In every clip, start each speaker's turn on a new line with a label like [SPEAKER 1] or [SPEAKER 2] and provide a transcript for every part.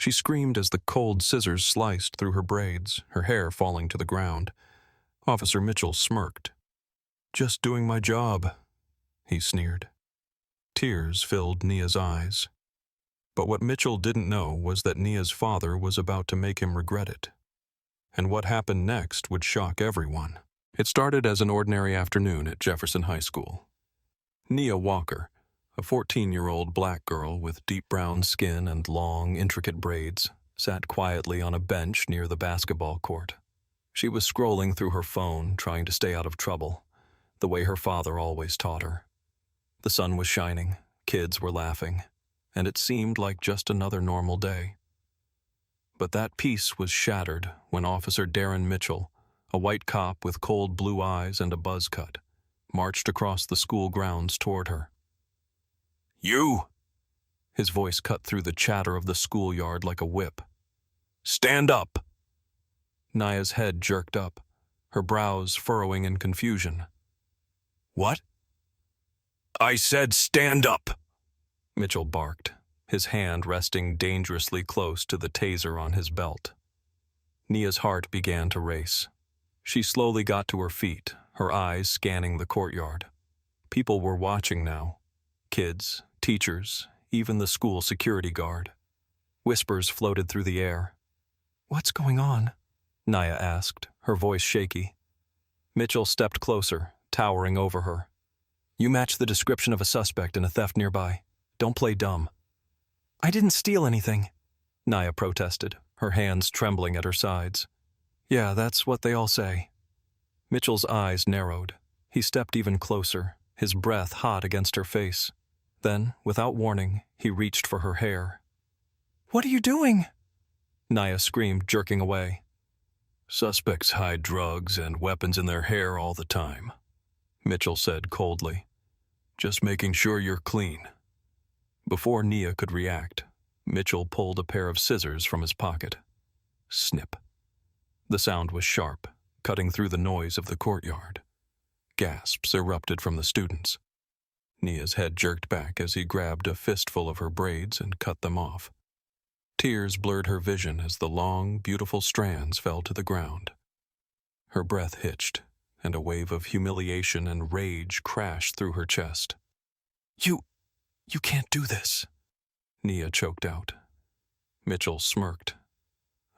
[SPEAKER 1] She screamed as the cold scissors sliced through her braids, her hair falling to the ground. Officer Mitchell smirked. "Just doing my job," he sneered. Tears filled Nia's eyes. But what Mitchell didn't know was that Nia's father was about to make him regret it. And what happened next would shock everyone. It started as an ordinary afternoon at Jefferson High School. Nia Walker, a 14-year-old black girl with deep brown skin and long, intricate braids, sat quietly on a bench near the basketball court. She was scrolling through her phone, trying to stay out of trouble, the way her father always taught her. The sun was shining, kids were laughing, and it seemed like just another normal day. But that peace was shattered when Officer Darren Mitchell, a white cop with cold blue eyes and a buzz cut, marched across the school grounds toward her. "You!" His voice cut through the chatter of the schoolyard like a whip. "Stand up!" Nia's head jerked up, her brows furrowing in confusion. "What?" "I said stand up!" Mitchell barked, his hand resting dangerously close to the taser on his belt. Nia's heart began to race. She slowly got to her feet, her eyes scanning the courtyard. People were watching now. Kids, teachers, even the school security guard. Whispers floated through the air. "What's going on?" Nia asked, her voice shaky. Mitchell stepped closer, towering over her. "You match the description of a suspect in a theft nearby. Don't play dumb." "I didn't steal anything," Nia protested, her hands trembling at her sides. "Yeah, that's what they all say." Mitchell's eyes narrowed. He stepped even closer, his breath hot against her face. Then, without warning, he reached for her hair. "What are you doing?" Nia screamed, jerking away. "Suspects hide drugs and weapons in their hair all the time," Mitchell said coldly. "Just making sure you're clean." Before Nia could react, Mitchell pulled a pair of scissors from his pocket. Snip. The sound was sharp, cutting through the noise of the courtyard. Gasps erupted from the students. Nia's head jerked back as he grabbed a fistful of her braids and cut them off. Tears blurred her vision as the long, beautiful strands fell to the ground. Her breath hitched, and a wave of humiliation and rage crashed through her chest. You can't do this," Nia choked out. Mitchell smirked.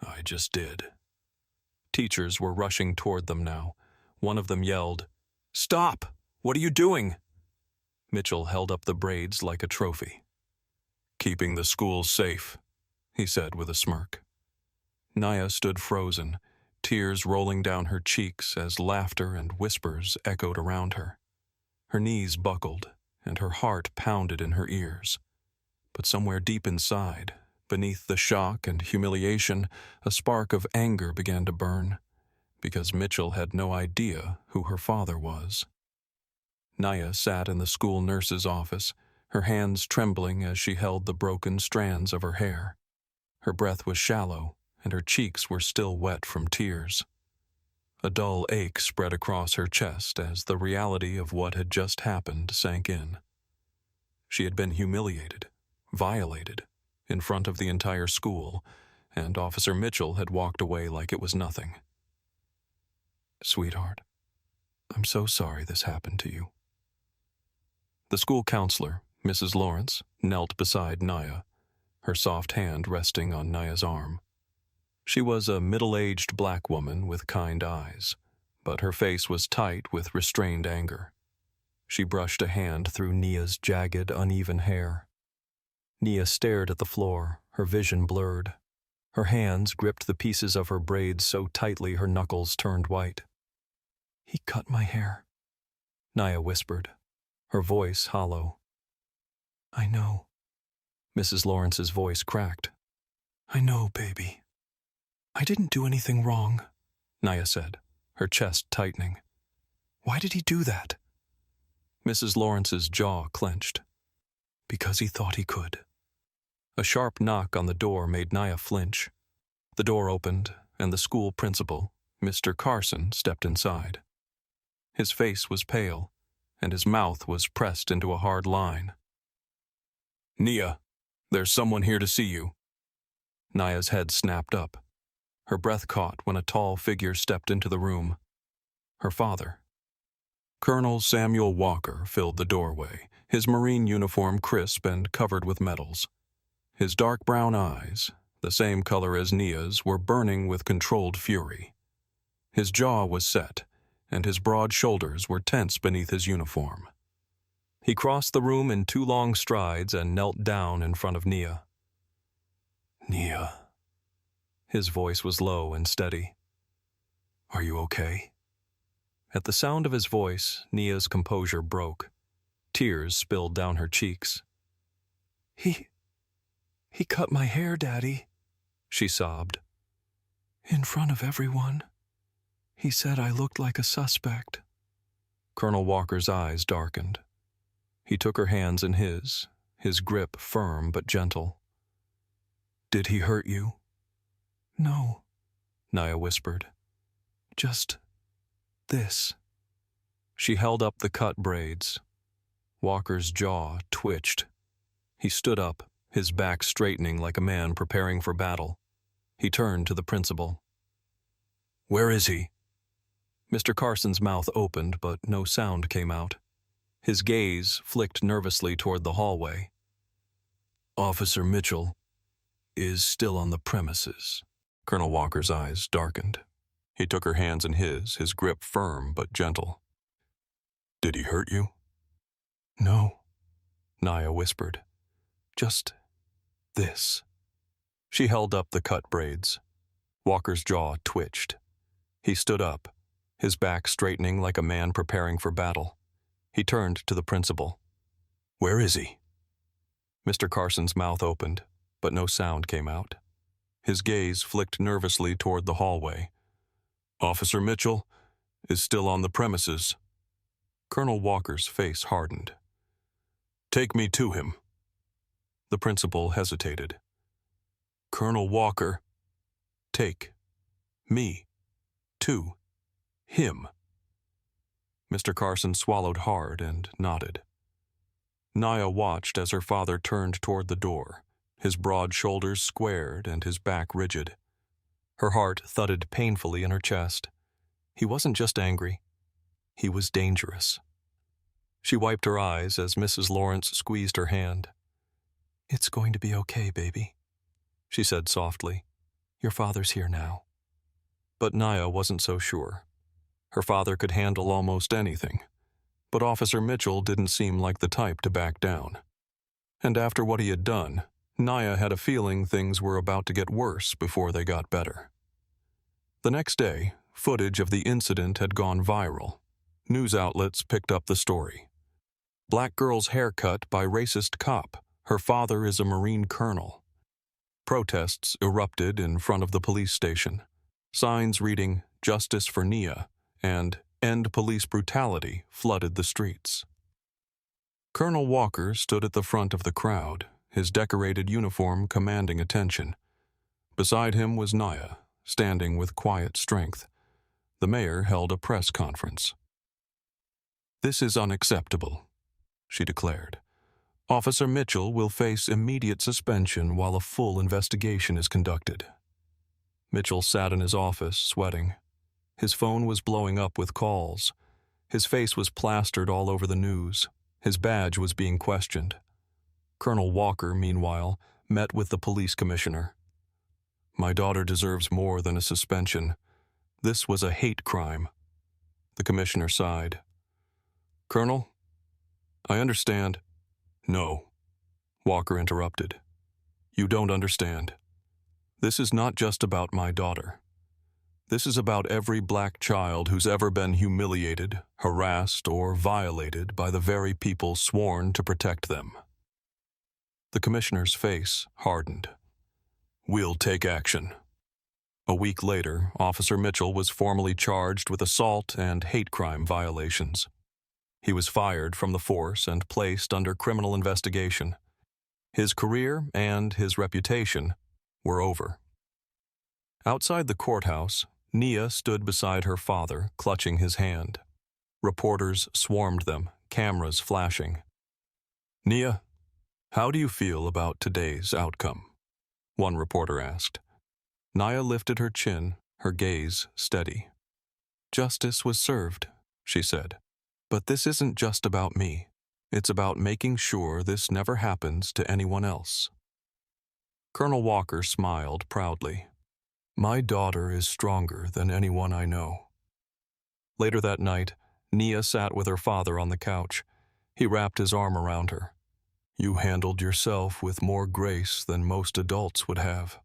[SPEAKER 1] "I just did." Teachers were rushing toward them now. One of them yelled, "Stop! What are you doing?" Mitchell held up the braids like a trophy. "Keeping the school safe," he said with a smirk. Nia stood frozen, tears rolling down her cheeks as laughter and whispers echoed around her. Her knees buckled, and her heart pounded in her ears. But somewhere deep inside, beneath the shock and humiliation, a spark of anger began to burn, because Mitchell had no idea who her father was. Nia sat in the school nurse's office, her hands trembling as she held the broken strands of her hair. Her breath was shallow, and her cheeks were still wet from tears. A dull ache spread across her chest as the reality of what had just happened sank in. She had been humiliated, violated, in front of the entire school, and Officer Mitchell had walked away like it was nothing. "Sweetheart, I'm so sorry this happened to you." The school counselor, Mrs. Lawrence, knelt beside Nia, her soft hand resting on Nia's arm. She was a middle-aged black woman with kind eyes, but her face was tight with restrained anger. She brushed a hand through Nia's jagged, uneven hair. Nia stared at the floor, her vision blurred. Her hands gripped the pieces of her braids so tightly her knuckles turned white. "He cut my hair," Nia whispered, her voice hollow. "I know." Mrs. Lawrence's voice cracked. "I know, baby." "I didn't do anything wrong," Nia said, her chest tightening. "Why did he do that?" Mrs. Lawrence's jaw clenched. "Because he thought he could." A sharp knock on the door made Nia flinch. The door opened, and the school principal, Mr. Carson, stepped inside. His face was pale, and his mouth was pressed into a hard line. "Nia, there's someone here to see you." Naya's head snapped up. Her breath caught when a tall figure stepped into the room. Her father. Colonel Samuel Walker filled the doorway, his Marine uniform crisp and covered with medals. His dark brown eyes, the same color as Nia's, were burning with controlled fury. His jaw was set, and his broad shoulders were tense beneath his uniform. He crossed the room in 2 long strides and knelt down in front of Nia. "Nia." His voice was low and steady. "Are you okay?" At the sound of his voice, Nia's composure broke. Tears spilled down her cheeks. He cut my hair, Daddy," she sobbed. "In front of everyone. He said I looked like a suspect." Colonel Walker's eyes darkened. He took her hands in his grip firm but gentle. "Did he hurt you?" "No," Nia whispered. "Just this." She held up the cut braids. Walker's jaw twitched. He stood up, his back straightening like a man preparing for battle. He turned to the principal. "Where is he?" Mr. Carson's mouth opened, but no sound came out. His gaze flicked nervously toward the hallway. "Officer Mitchell is still on the premises." Colonel Walker's eyes darkened. He took her hands in his grip firm but gentle. "Did he hurt you?" "No," Nia whispered. "Just this." She held up the cut braids. Walker's jaw twitched. He stood up, his back straightening like a man preparing for battle. He turned to the principal. "Where is he?" Mr. Carson's mouth opened, but no sound came out. His gaze flicked nervously toward the hallway. "Officer Mitchell is still on the premises." Colonel Walker's face hardened. "Take me to him." The principal hesitated. "Colonel Walker, take me to him." Mr. Carson swallowed hard and nodded. Nia watched as her father turned toward the door, his broad shoulders squared and his back rigid. Her heart thudded painfully in her chest. He wasn't just angry. He was dangerous. She wiped her eyes as Mrs. Lawrence squeezed her hand. "It's going to be okay, baby," she said softly. "Your father's here now." But Nia wasn't so sure. Her father could handle almost anything, but Officer Mitchell didn't seem like the type to back down. And after what he had done, Nia had a feeling things were about to get worse before they got better. The next day, footage of the incident had gone viral. News outlets picked up the story. Black girl's haircut by racist cop. Her father is a Marine colonel. Protests erupted in front of the police station. Signs reading, "Justice for Nia," and "End police brutality" flooded the streets. Colonel Walker stood at the front of the crowd, his decorated uniform commanding attention. Beside him was Nia, standing with quiet strength. The mayor held a press conference. "This is unacceptable," she declared. "Officer Mitchell will face immediate suspension while a full investigation is conducted." Mitchell sat in his office, sweating. His phone was blowing up with calls. His face was plastered all over the news. His badge was being questioned. Colonel Walker, meanwhile, met with the police commissioner. "My daughter deserves more than a suspension. This was a hate crime." The commissioner sighed. "Colonel, I understand." "No," Walker interrupted. "You don't understand. This is not just about my daughter. This is about every black child who's ever been humiliated, harassed, or violated by the very people sworn to protect them." The commissioner's face hardened. "We'll take action." A week later, Officer Mitchell was formally charged with assault and hate crime violations. He was fired from the force and placed under criminal investigation. His career and his reputation were over. Outside the courthouse, Nia stood beside her father, clutching his hand. Reporters swarmed them, cameras flashing. "Nia, how do you feel about today's outcome?" one reporter asked. Nia lifted her chin, her gaze steady. Justice was served, she said. But this isn't just about me. It's about making sure this never happens to anyone else. Colonel Walker smiled proudly. My daughter is stronger than anyone I know. Later that night, Nia sat with her father on the couch. He wrapped his arm around her. You handled yourself with more grace than most adults would have.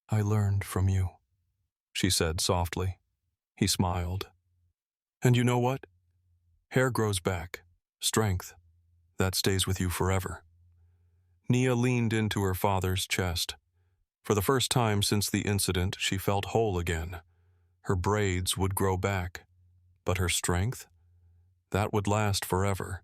[SPEAKER 1] I learned from you, she said softly. He smiled. And you know what? Hair grows back. Strength. That stays with you forever. Nia leaned into her father's chest. For the first time since the incident, she felt whole again. Her braids would grow back. But her strength? That would last forever.